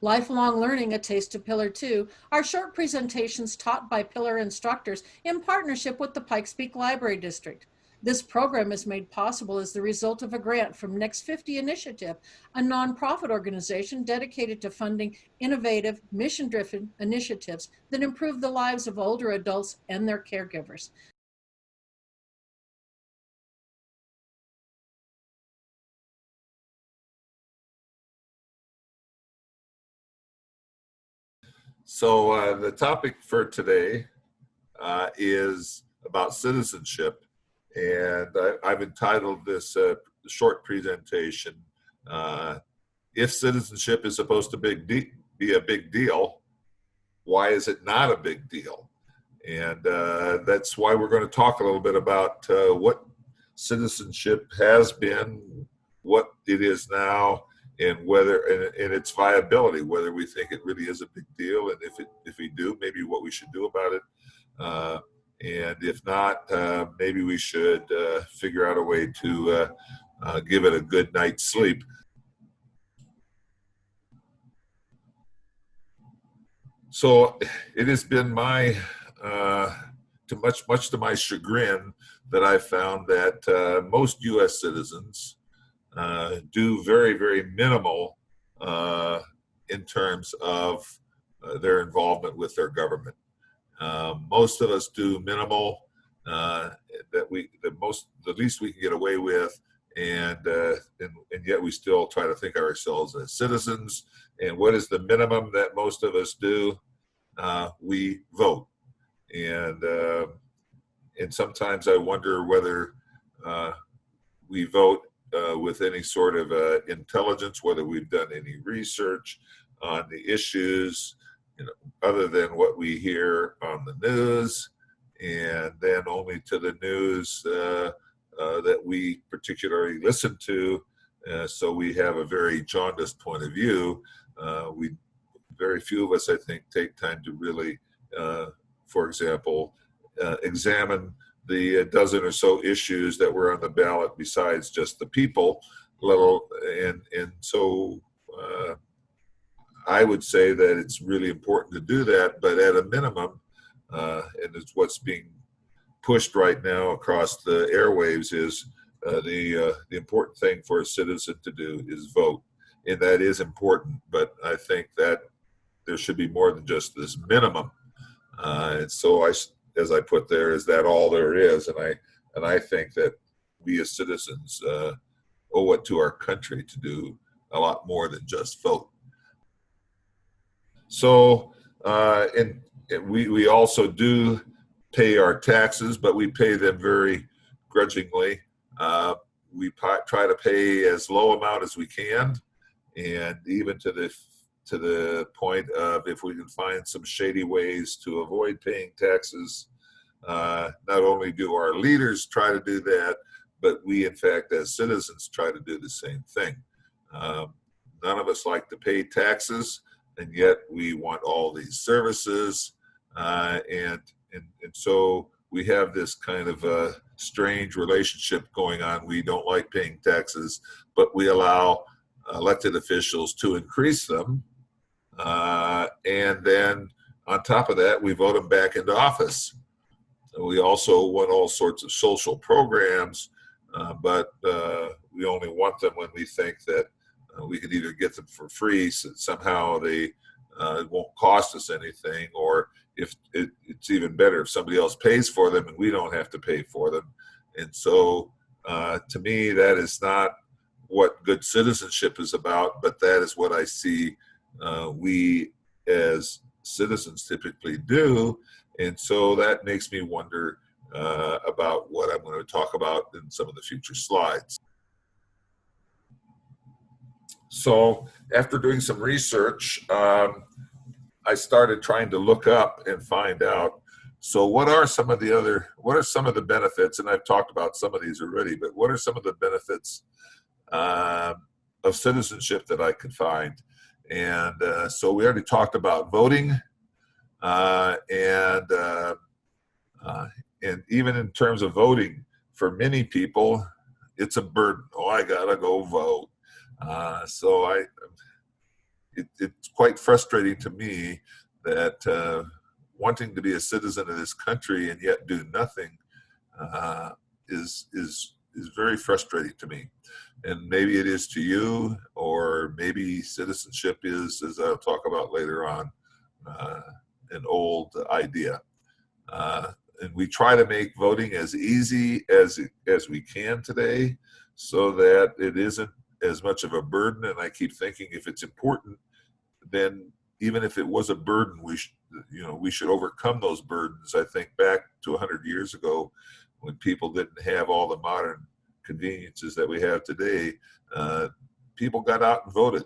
Lifelong Learning, A Taste of Pillar 2 are short presentations taught by Pillar instructors in partnership with the Pikes Peak Library District. This program is made possible as the result of a grant from Next 50 Initiative, a nonprofit organization dedicated to funding innovative, mission-driven initiatives that improve the lives of older adults and their caregivers. So the topic for today is about citizenship, and I've entitled this short presentation, If Citizenship is Supposed to be a Big Deal, Why is it not a big deal? And that's why we're going to talk a little bit about what citizenship has been, what it is now, and whether and its viability, whether we think it really is a big deal, and if we do, maybe what we should do about it, and if not, maybe we should figure out a way to give it a good night's sleep. So it has been my much to my chagrin that I found that most U.S. citizens do very minimal in terms of their involvement with their government. Most of us do minimal the least we can get away with, and yet we still try to think of ourselves as citizens. And what is the minimum that most of us do? We vote, and sometimes I wonder whether we vote with any sort of intelligence, whether we've done any research on the issues, other than what we hear on the news, and then only to the news that we particularly listen to. So we have a very jaundiced point of view. Very few of us, I think, take time to really, for example, examine the dozen or so issues that were on the ballot besides just the people level. And so I would say that it's really important to do that, but at a minimum, and it's what's being pushed right now across the airwaves, is the important thing for a citizen to do is vote. And that is important, but I think that there should be more than just this minimum. And so as I put there, is that all there is? And I think that we as citizens owe it to our country to do a lot more than just vote. So we also do pay our taxes, but we pay them very grudgingly. We try to pay as low amount as we can, and even to the point of, if we can find some shady ways to avoid paying taxes, not only do our leaders try to do that, but we, in fact, as citizens, try to do the same thing. None of us like to pay taxes, and yet we want all these services, and so we have this kind of a strange relationship going on. We don't like paying taxes, but we allow elected officials to increase them, and then on top of that, we vote them back into office. We also want all sorts of social programs, but we only want them when we think that we could either get them for free, so somehow they won't cost us anything, or if it's even better if somebody else pays for them and we don't have to pay for them. And so to me, that is not what good citizenship is about, but that is what I see we as citizens typically do. And so that makes me wonder about what I'm going to talk about in some of the future slides. So after doing some research, I started trying to look up and find out, so what are some of the benefits, and I've talked about some of these already, but what are some of the benefits of citizenship that I could find? And so we already talked about voting, and even in terms of voting, for many people, it's a burden. Oh, I gotta go vote. So it's quite frustrating to me that wanting to be a citizen of this country and yet do nothing is very frustrating to me. And maybe it is to you, or maybe citizenship is, as I'll talk about later on, an old idea. And we try to make voting as easy as we can today, so that it isn't as much of a burden. And I keep thinking, if it's important, then even if it was a burden, we should overcome those burdens. I think back to 100 years ago, when people didn't have all the modern conveniences that we have today. People got out and voted.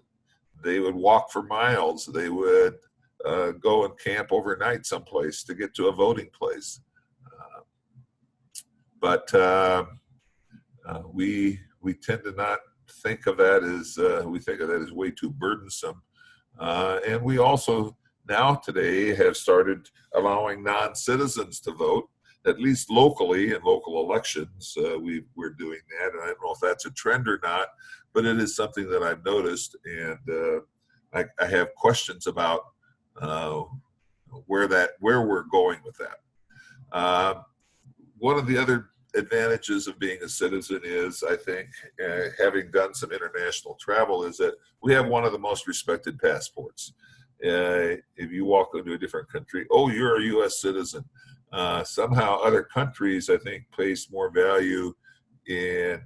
They would walk for miles. They would go and camp overnight someplace to get to a voting place. But we tend to not think of that as we think of that as way too burdensome. And we also now today have started allowing non-citizens to vote, at least locally in local elections. We're doing that, and I don't know if that's a trend or not, but it is something that I've noticed, and I have questions about where we're going with that. One of the other advantages of being a citizen is, I think, having done some international travel, is that we have one of the most respected passports. If you walk into a different country, oh, you're a U.S. citizen. Somehow other countries, I think, place more value in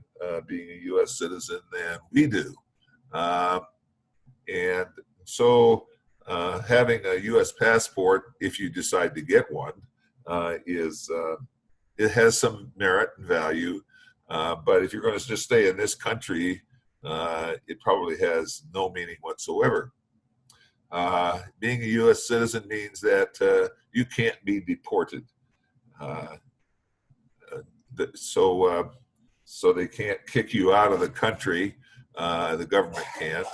being a U.S. citizen than we do. And so having a U.S. passport, if you decide to get one, it has some merit and value. But if you're going to just stay in this country, it probably has no meaning whatsoever. Being a U.S. citizen means that you can't be deported. So they can't kick you out of the country. The government can't.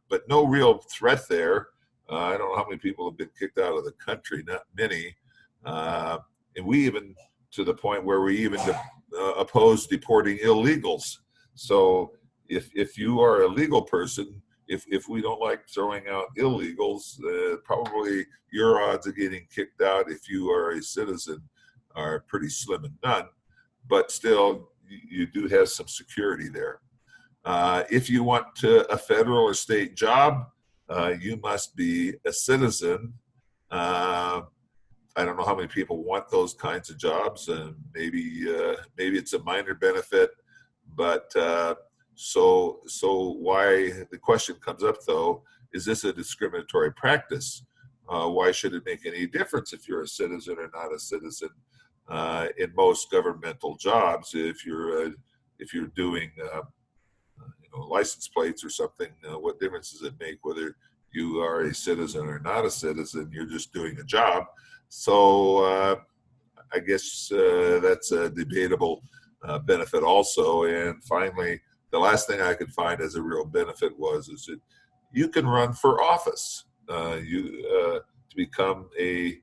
But no real threat there. I don't know how many people have been kicked out of the country. Not many. And we even, to the point where we even oppose deporting illegals. So if you are a legal person, if we don't like throwing out illegals, probably your odds of getting kicked out if you are a citizen are pretty slim and none. But still, you do have some security there. If you want a federal or state job, you must be a citizen. I don't know how many people want those kinds of jobs, and maybe it's a minor benefit, but so why the question comes up though, is this a discriminatory practice? Why should it make any difference if you're a citizen or not a citizen? In most governmental jobs, if you're doing license plates or something, what difference does it make whether you are a citizen or not a citizen? You're just doing a job. So I guess that's a debatable benefit also. And finally, the last thing I could find as a real benefit is that you can run for office. To become a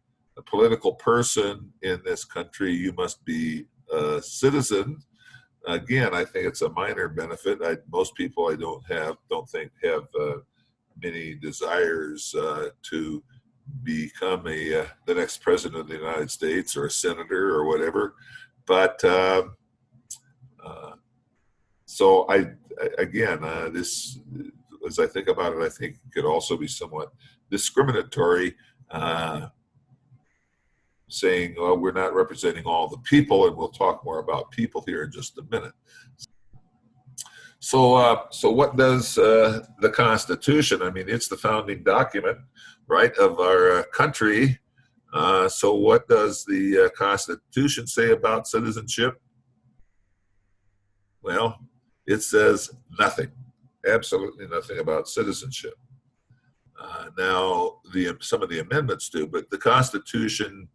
political person in this country, you must be a citizen. Again, I think it's a minor benefit. Most people I don't think have many desires to become the next president of the United States or a senator or whatever. But so this, as I think about it, I think it could also be somewhat discriminatory, saying, well, we're not representing all the people, and we'll talk more about people here in just a minute. So what does the Constitution? I mean, it's the founding document, right, of our country. So what does the Constitution say about citizenship? Well, it says nothing, absolutely nothing about citizenship. Now, some of the amendments do, but the Constitution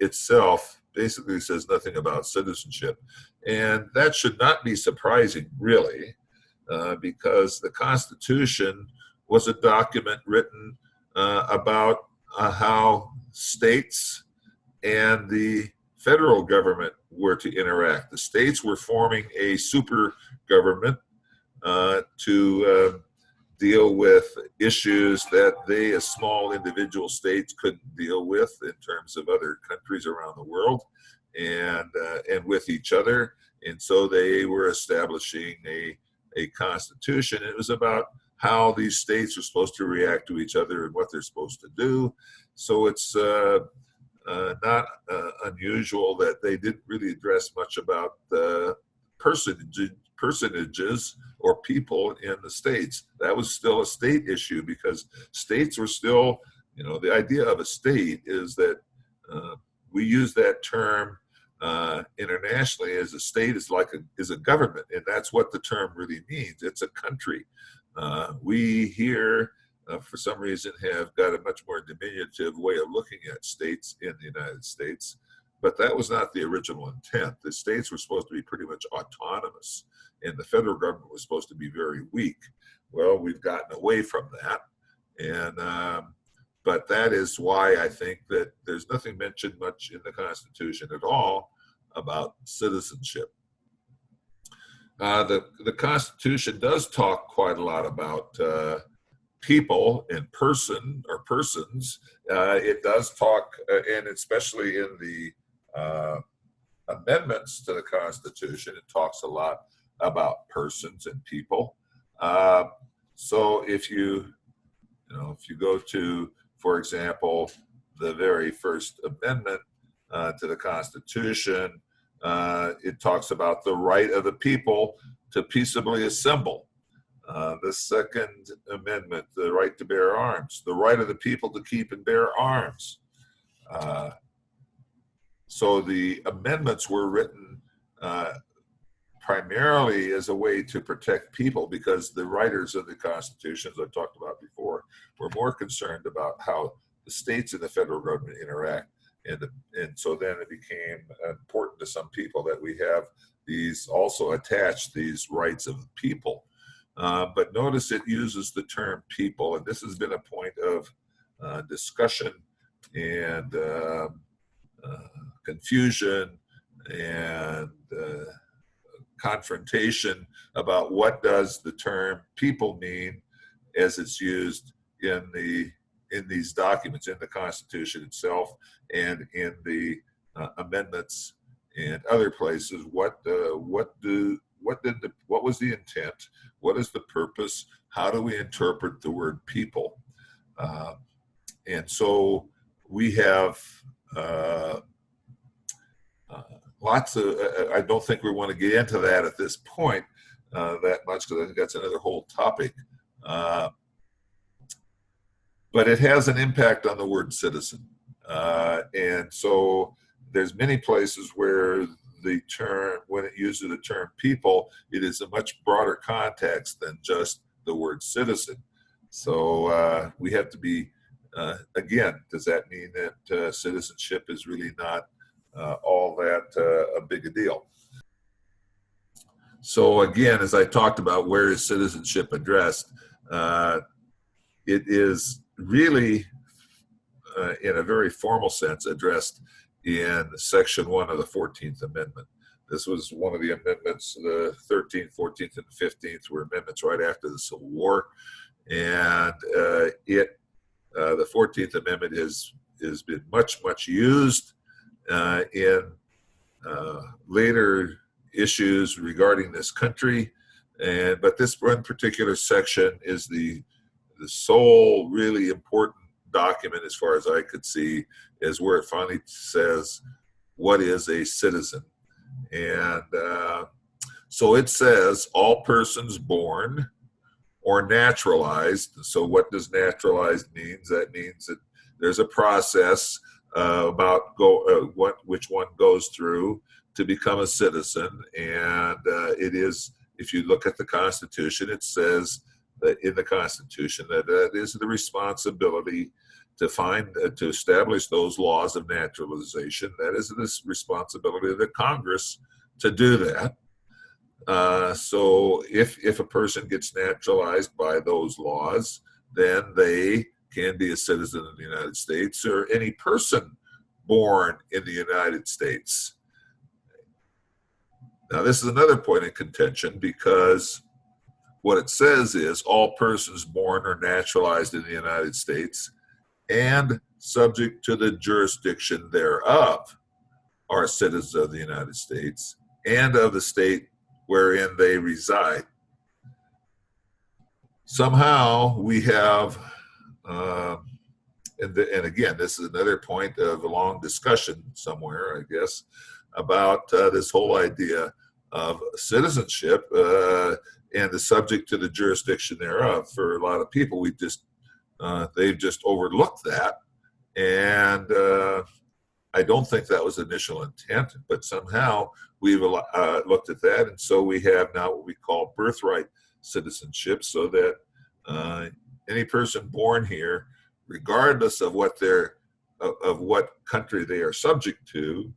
itself basically says nothing about citizenship. And that should not be surprising, really, because the Constitution was a document written about how states and the federal government were to interact. The states were forming a super government to deal with issues that they, as small individual states, couldn't deal with in terms of other countries around the world and with each other. And so they were establishing a constitution. It was about how these states are supposed to react to each other and what they're supposed to do. So it's not unusual that they didn't really address much about the personages or people in the states. That was still a state issue because states were still, the idea of a state is that we use that term internationally as a state is a government, and that's what the term really means. It's a country. We here, for some reason, have got a much more diminutive way of looking at states in the United States, but that was not the original intent. The states were supposed to be pretty much autonomous, and the federal government was supposed to be very weak. Well, we've gotten away from that, and but that is why I think that there's nothing mentioned much in the Constitution at all about citizenship. The Constitution does talk quite a lot about people and person or persons. It does talk, and especially in the amendments to the Constitution, it talks a lot about persons and people. So if you go to, for example, the very first amendment to the Constitution, it talks about the right of the people to peaceably assemble. The Second Amendment, the right to bear arms, the right of the people to keep and bear arms. So the amendments were written primarily as a way to protect people, because the writers of the Constitution, as I talked about before, were more concerned about how the states and the federal government interact. And so then it became important to some people that we have these also attached, these rights of the people. But notice it uses the term people, and this has been a point of discussion and confusion and confrontation about what does the term people mean as it's used in these documents, in the Constitution itself and in the amendments and other places. What was the intent? What is the purpose? How do we interpret the word people? And so we have lots of, I don't think we want to get into that at this point that much, because I think that's another whole topic. But it has an impact on the word citizen. And so there's many places where the term, when it uses the term people, it is a much broader context than just the word citizen. So we have to be, again, does that mean that citizenship is really not all that a big a deal? So again, as I talked about, where is citizenship addressed? It is really, in a very formal sense, addressed in Section 1 of the 14th Amendment. This was one of the amendments. The 13th, 14th, and 15th were amendments right after the Civil War. And the 14th Amendment has been much used in later issues regarding this country. But this one particular section is the sole really important document, as far as I could see, is where it finally says, what is a citizen? And so it says, all persons born or naturalized. So what does naturalized means? That means that there's a process about which one goes through to become a citizen. And it is, if you look at the Constitution, it says that in the Constitution that it is the responsibility to establish those laws of naturalization. That is the responsibility of the Congress to do that. So if a person gets naturalized by those laws, then they can be a citizen of the United States, or any person born in the United States. Now, this is another point of contention, because what it says is all persons born or naturalized in the United States and subject to the jurisdiction thereof are citizens of the United States and of the state wherein they reside. Somehow we have, and again, this is another point of a long discussion somewhere, I guess, about this whole idea of citizenship and the subject to the jurisdiction thereof. For a lot of people, they've just overlooked that, and I don't think that was initial intent, but somehow we've looked at that, and so we have now what we call birthright citizenship, so that any person born here, regardless of what country they are subject to,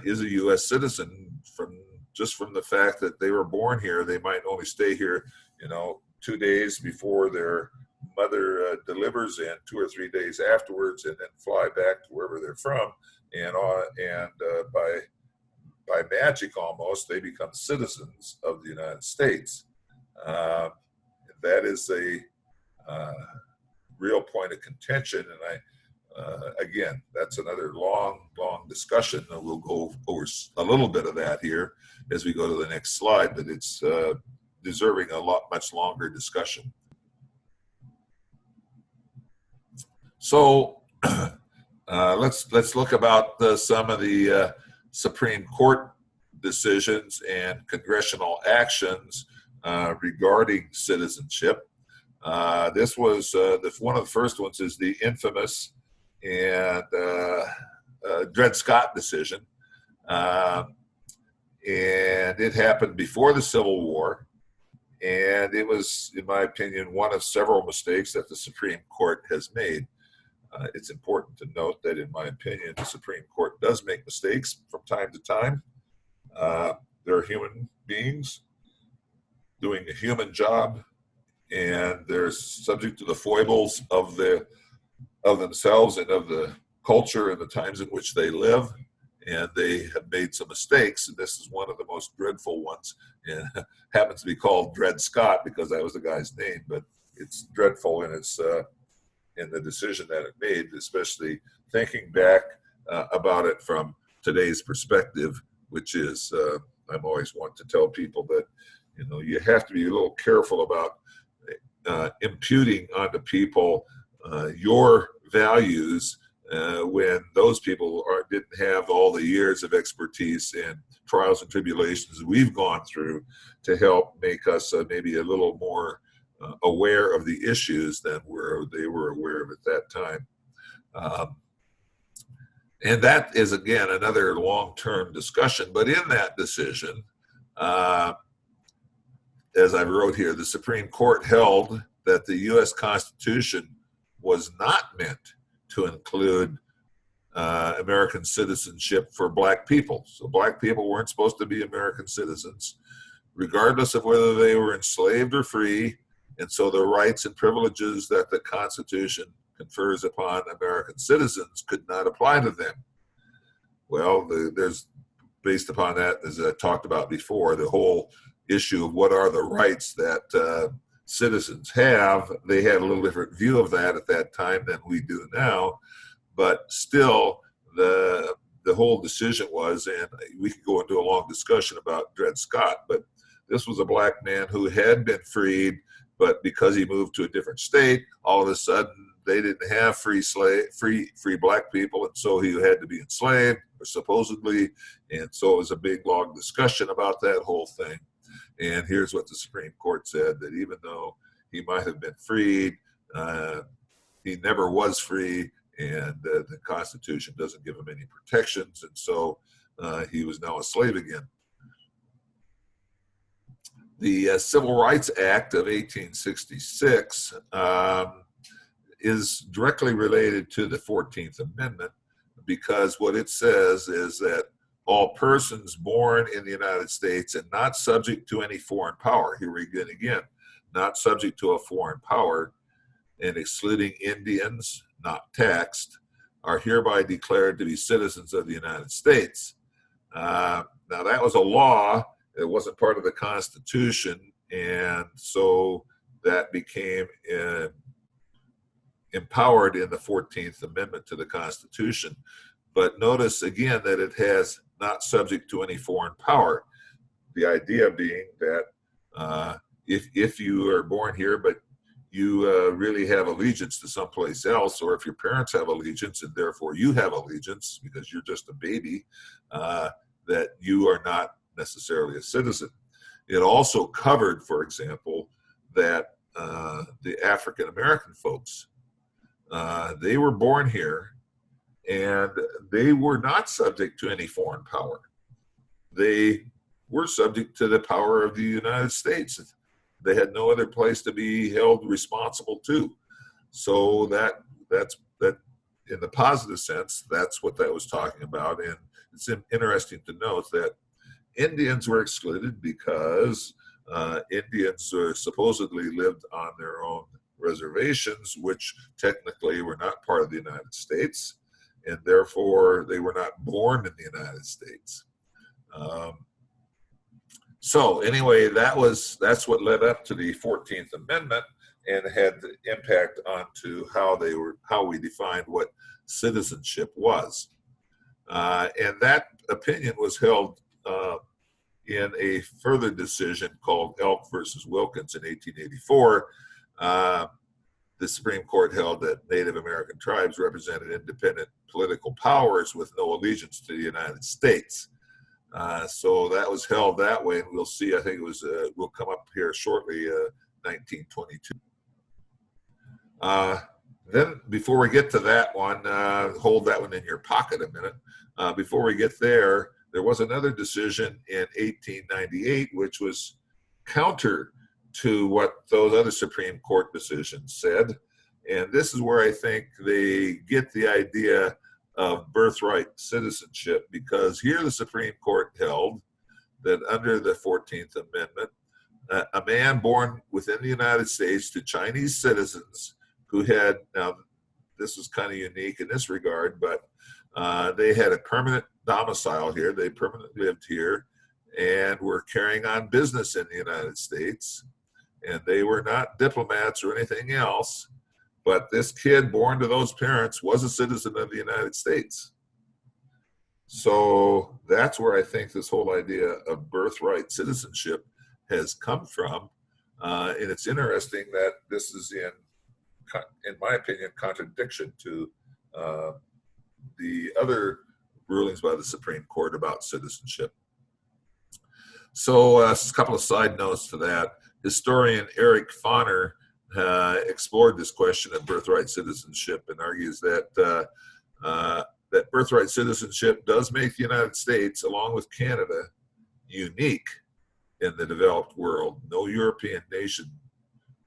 is a U.S. citizen from the fact that they were born here. They might only stay here, 2 days before their mother delivers and 2 or 3 days afterwards, and then fly back to wherever they're from, and by magic almost they become citizens of the United States. That is a real point of contention, and again, that's another long discussion, and we'll go over a little bit of that here as we go to the next slide, but it's deserving a much longer discussion. So let's look about some of the Supreme Court decisions and congressional actions regarding citizenship. This was one of the first ones is the infamous and Dred Scott decision, and it happened before the Civil War, and it was, in my opinion, one of several mistakes that the Supreme Court has made. It's important to note that, in my opinion, the Supreme Court does make mistakes from time to time. They're human beings doing a human job, and they're subject to the foibles of themselves and of the culture and the times in which they live, and they have made some mistakes, and this is one of the most dreadful ones. And happens to be called Dred Scott because that was the guy's name, but it's dreadful in its in the decision that it made, especially thinking back about it from today's perspective, which is I'm always want to tell people that you have to be a little careful about imputing onto people your values when those people didn't have all the years of expertise and trials and tribulations we've gone through to help make us maybe a little more aware of the issues than they were aware of at that time. And that is, again, another long-term discussion. But in that decision, as I wrote here, the Supreme Court held that the U.S. Constitution was not meant to include American citizenship for Black people. So Black people weren't supposed to be American citizens, regardless of whether they were enslaved or free. And so the rights and privileges that the Constitution confers upon American citizens could not apply to them. Well, there's, based upon that, as I talked about before, the whole issue of what are the rights that citizens have. They had a little different view of that at that time than we do now, but still the whole decision was, and we could go into a long discussion about Dred Scott, but this was a Black man who had been freed, but because he moved to a different state, all of a sudden they didn't have free Black people, and so he had to be enslaved, or supposedly, and so it was a big long discussion about that whole thing. And here's what the Supreme Court said, that even though he might have been freed, he never was free, and the Constitution doesn't give him any protections, and so he was now a slave again. The Civil Rights Act of 1866 is directly related to the 14th Amendment, because what it says is that all persons born in the United States and not subject to any foreign power, here we again, not subject to a foreign power, and excluding Indians, not taxed, are hereby declared to be citizens of the United States. Now that was a law. It wasn't part of the Constitution, And so that became empowered in the 14th Amendment to the Constitution. But notice again that it has not subject to any foreign power. The idea being that if you are born here, but you really have allegiance to someplace else, or if your parents have allegiance and therefore you have allegiance because you're just a baby, that you are not necessarily a citizen. It also covered, for example, that the African American folks, they were born here and they were not subject to any foreign power. They were subject to the power of the United States. They had no other place to be held responsible to. So that's in the positive sense, that's what that was talking about. And it's interesting to note that Indians were excluded because Indians supposedly lived on their own reservations, which technically were not part of the United States, and therefore they were not born in the United States. So anyway, that's what led up to the 14th Amendment and had the impact onto how we defined what citizenship was. And that opinion was held in a further decision called Elk versus Wilkins in 1884. The Supreme Court held that Native American tribes represented independent political powers with no allegiance to the United States. So that was held that way, and we'll see, I think it was, will come up here shortly, 1922. Then before we get to that one, hold that one in your pocket a minute. Before we get there was another decision in 1898, which was counter to what those other Supreme Court decisions said. And this is where I think they get the idea of birthright citizenship, because here the Supreme Court held that under the 14th Amendment, a man born within the United States to Chinese citizens who had, now this is kind of unique in this regard, but they had a permanent domicile here, they permanently lived here, and were carrying on business in the United States, and they were not diplomats or anything else, but this kid born to those parents was a citizen of the United States. So that's where I think this whole idea of birthright citizenship has come from. And it's interesting that this is in my opinion, contradiction to the other rulings by the Supreme Court about citizenship. So a couple of side notes to that. Historian Eric Foner explored this question of birthright citizenship and argues that that birthright citizenship does make the United States, along with Canada, unique in the developed world. No European nation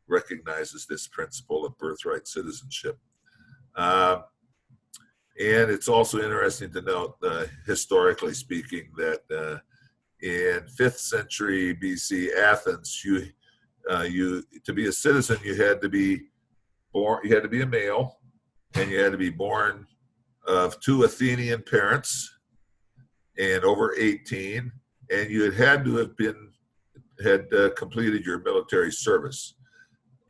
recognizes this principle of birthright citizenship. And it's also interesting to note, historically speaking, that in 5th century BC Athens, to be a citizen, you had to be born, you had to be a male, and you had to be born of 2 Athenian parents and over 18, and you had to have completed your military service.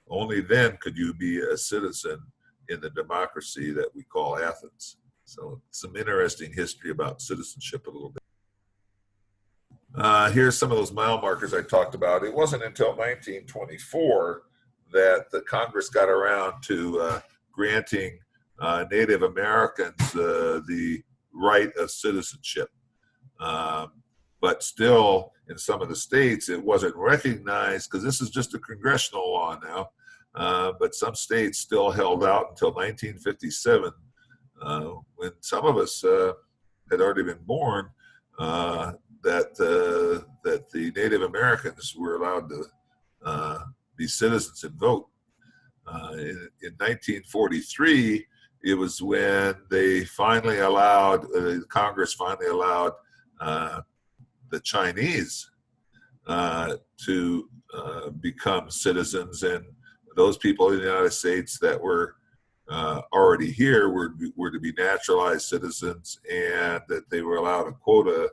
Only then could you be a citizen in the democracy that we call Athens. So some interesting history about citizenship a little bit. Here's some of those mile markers I talked about. It wasn't until 1924 that the Congress got around to granting Native Americans the right of citizenship. But still, in some of the states, it wasn't recognized, because this is just a congressional law now. But some states still held out until 1957, when some of us had already been born, that the Native Americans were allowed to be citizens and vote. In 1943, it was when they finally allowed, Congress finally allowed the Chinese to become citizens, and those people in the United States that were already here were to be naturalized citizens, and that they were allowed a quota,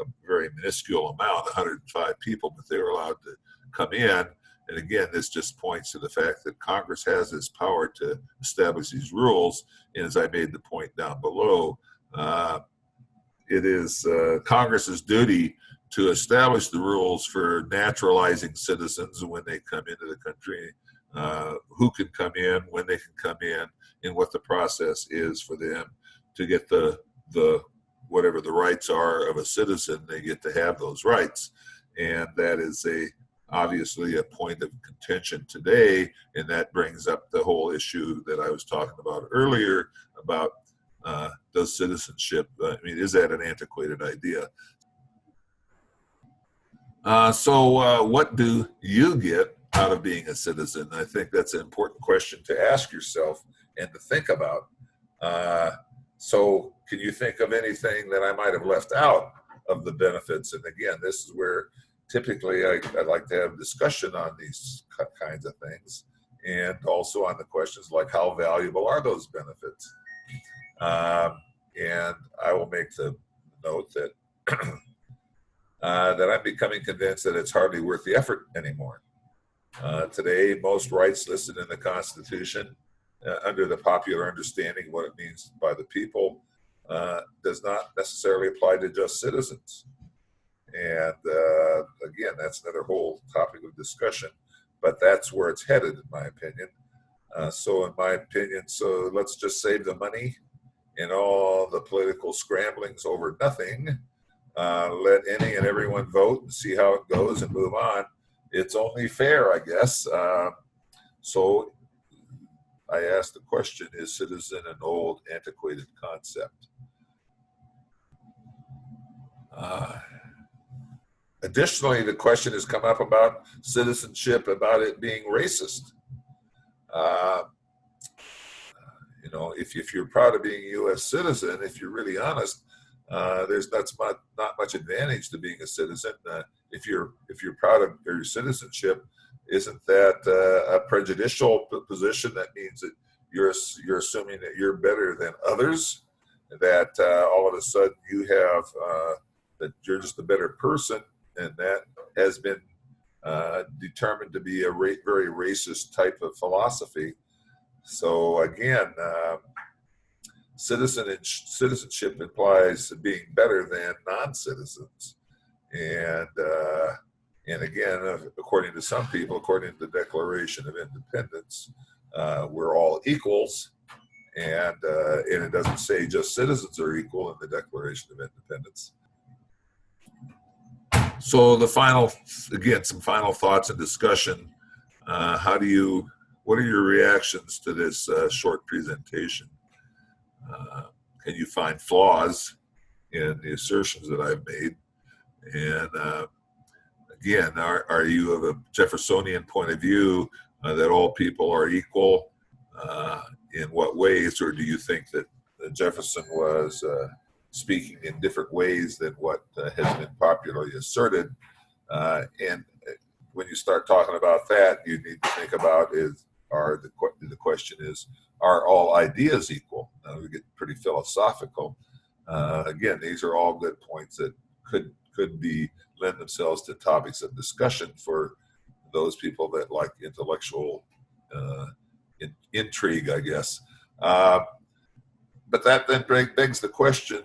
a very minuscule amount, 105 people, but they were allowed to come in. And again, this just points to the fact that Congress has this power to establish these rules. And as I made the point down below, it is Congress's duty to establish the rules for naturalizing citizens when they come into the country, who can come in, when they can come in, and what the process is for them to get the whatever the rights are of a citizen. They get to have those rights, and that is obviously a point of contention today, and that brings up the whole issue that I was talking about earlier about does citizenship, is that an antiquated idea? So what do you get out of being a citizen? I think that's an important question to ask yourself and to think about. So can you think of anything that I might have left out of the benefits? And again, this is where typically I'd like to have discussion on these kinds of things, and also on the questions like how valuable are those benefits? And I will make the note that that I'm becoming convinced that it's hardly worth the effort anymore. Today, most rights listed in the Constitution, under the popular understanding of what it means by the people, does not necessarily apply to just citizens. And again, that's another whole topic of discussion, but that's where it's headed, in my opinion. So in my opinion, so let's just save the money and all the political scramblings over nothing. Let any and everyone vote and see how it goes and move on. It's only fair, I guess. So I asked the question, is citizen an old, antiquated concept? Additionally, the question has come up about citizenship, about it being racist. If you're proud of being a U.S. citizen, if you're really honest, there's not much advantage to being a citizen. If you're proud of your citizenship, isn't that a prejudicial position? That means that you're assuming that you're better than others, that all of a sudden you have that you're just a better person, and that has been determined to be a very racist type of philosophy. So again, citizenship implies being better than non-citizens, and again, according to some people, according to the Declaration of Independence, we're all equals, and it doesn't say just citizens are equal in the Declaration of Independence. So some final thoughts and discussion. What are your reactions to this short presentation? Can you find flaws in the assertions that I've made? And again, are you of a Jeffersonian point of view that all people are equal? In what ways? Or do you think that Jefferson was speaking in different ways than what has been popularly asserted? And when you start talking about that, you need to think about the question is, are all ideas equal? We get pretty philosophical. Again, these are all good points that could lend themselves to topics of discussion for those people that like intellectual intrigue, I guess. But that then begs the question,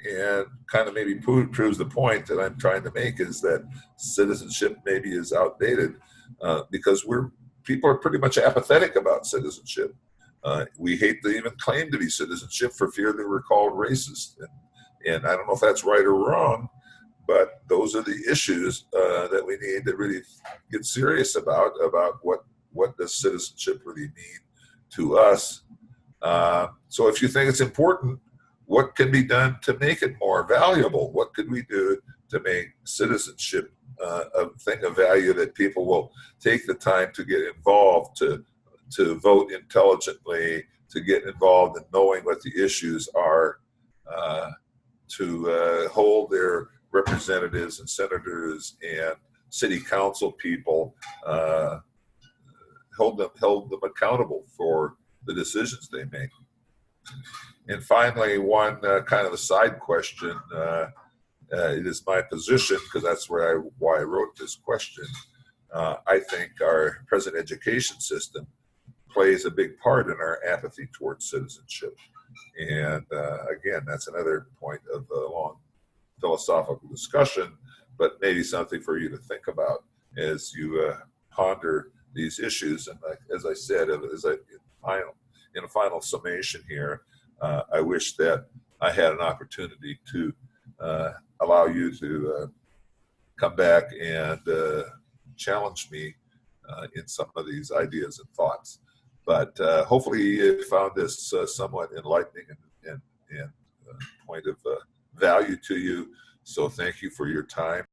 and kind of maybe proves the point that I'm trying to make, is that citizenship maybe is outdated because people are pretty much apathetic about citizenship. We hate to even claim to be citizenship for fear that we're called racist. And I don't know if that's right or wrong, but those are the issues that we need to really get serious about what does citizenship really mean to us. So if you think it's important, what can be done to make it more valuable? What could we do to make citizenship a thing of value that people will take the time to get involved, to vote intelligently, to get involved in knowing what the issues are, to hold their representatives and senators and city council people, hold them accountable for the decisions they make. And finally, one kind of a side question, it is my position, because that's why I wrote this question. I think our present education system plays a big part in our apathy towards citizenship. And again, that's another point of a long philosophical discussion, but maybe something for you to think about as you ponder these issues. And as I said, in a final summation here, I wish that I had an opportunity to allow you to come back and challenge me in some of these ideas and thoughts. But hopefully you found this somewhat enlightening and point of value to you. So thank you for your time.